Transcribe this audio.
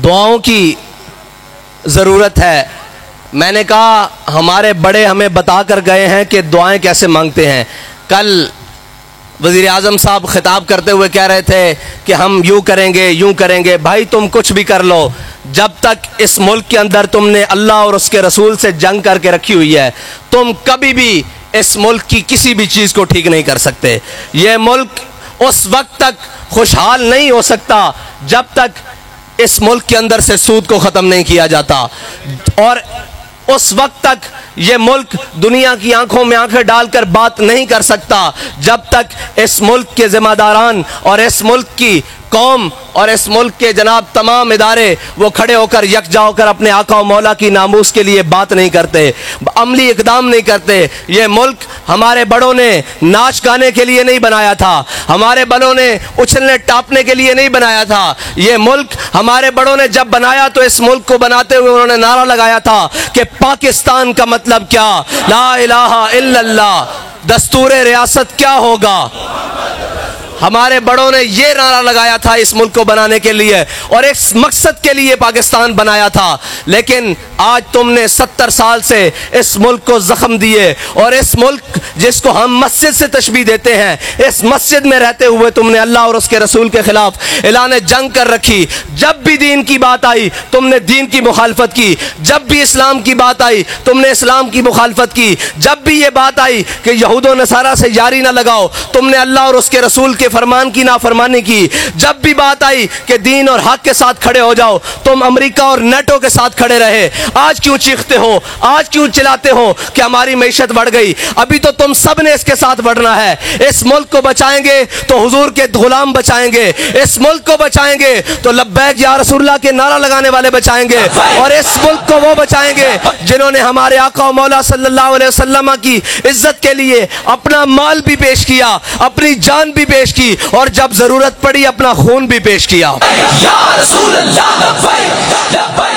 دعاؤں کی ضرورت ہے۔ میں نے کہا ہمارے بڑے ہمیں بتا کر گئے ہیں کہ دعائیں کیسے مانگتے ہیں۔ کل وزیر اعظم صاحب خطاب کرتے ہوئے کہہ رہے تھے کہ ہم یوں کریں گے یوں کریں گے۔ بھائی تم کچھ بھی کر لو، جب تک اس ملک کے اندر تم نے اللہ اور اس کے رسول سے جنگ کر کے رکھی ہوئی ہے، تم کبھی بھی اس ملک کی کسی بھی چیز کو ٹھیک نہیں کر سکتے۔ یہ ملک اس وقت تک خوشحال نہیں ہو سکتا جب تک اس ملک کے اندر سے سود کو ختم نہیں کیا جاتا، اور اس وقت تک یہ ملک دنیا کی آنکھوں میں آنکھیں ڈال کر بات نہیں کر سکتا جب تک اس ملک کے ذمہ داران اور اس ملک کی قوم اور اس ملک کے جناب تمام ادارے وہ کھڑے ہو کر یکجا ہو کر اپنے آقا و مولا کی ناموس کے لیے بات نہیں کرتے، عملی اقدام نہیں کرتے۔ یہ ملک ہمارے بڑوں نے ناچ گانے کے لیے نہیں بنایا تھا، ہمارے بڑوں نے اچھلنے ٹاپنے کے لیے نہیں بنایا تھا۔ یہ ملک ہمارے بڑوں نے جب بنایا تو اس ملک کو بناتے ہوئے انہوں نے نعرہ لگایا تھا کہ پاکستان کا مطلب کیا، لا الہ الا اللہ، دستور ریاست کیا ہوگا۔ ہمارے بڑوں نے یہ نعرہ لگایا تھا اس ملک کو بنانے کے لیے اور اس مقصد کے لیے پاکستان بنایا تھا، لیکن آج تم نے 70 سال سے اس ملک کو زخم دیے، اور اس ملک جس کو ہم مسجد سے تشبیہ دیتے ہیں، اس مسجد میں رہتے ہوئے تم نے اللہ اور اس کے رسول کے خلاف اعلان جنگ کر رکھی۔ جب بھی دین کی بات آئی تم نے دین کی مخالفت کی، جب بھی اسلام کی بات آئی تم نے اسلام کی مخالفت کی، جب بھی یہ بات آئی کہ یہود و نصارہ سے یاری نہ لگاؤ تم نے اللہ اور اس کے رسول کے فرمان کی نافرمانی کی، جب بھی بات آئی کہ دین اور حق کے ساتھ کھڑے ہو جاؤ تم امریکہ اور نیٹو کے ساتھ کھڑے رہے۔ آج کیوں چیختے ہو، آج کیوں چلاتے ہو کہ ہماری معیشت بڑھ گئی؟ ابھی تو تم سب نے اس کے ساتھ بڑھنا ہے۔ اس ملک کو بچائیں گے تو حضور کے غلام بچائیں گے، اس ملک کو بچائیں گے تو لبیک یا رسول اللہ کے نعرہ لگانے والے بچائیں گے، اور اس ملک کو وہ بچائیں گے جنہوں نے ہمارے آقا و مولا صلی اللہ علیہ وسلم کی عزت کے لیے اپنا مال بھی پیش کیا، اپنی جان بھی پیش کی، اور جب ضرورت پڑی اپنا خون بھی پیش کیا۔ یا رسول اللہ لبیک لبیک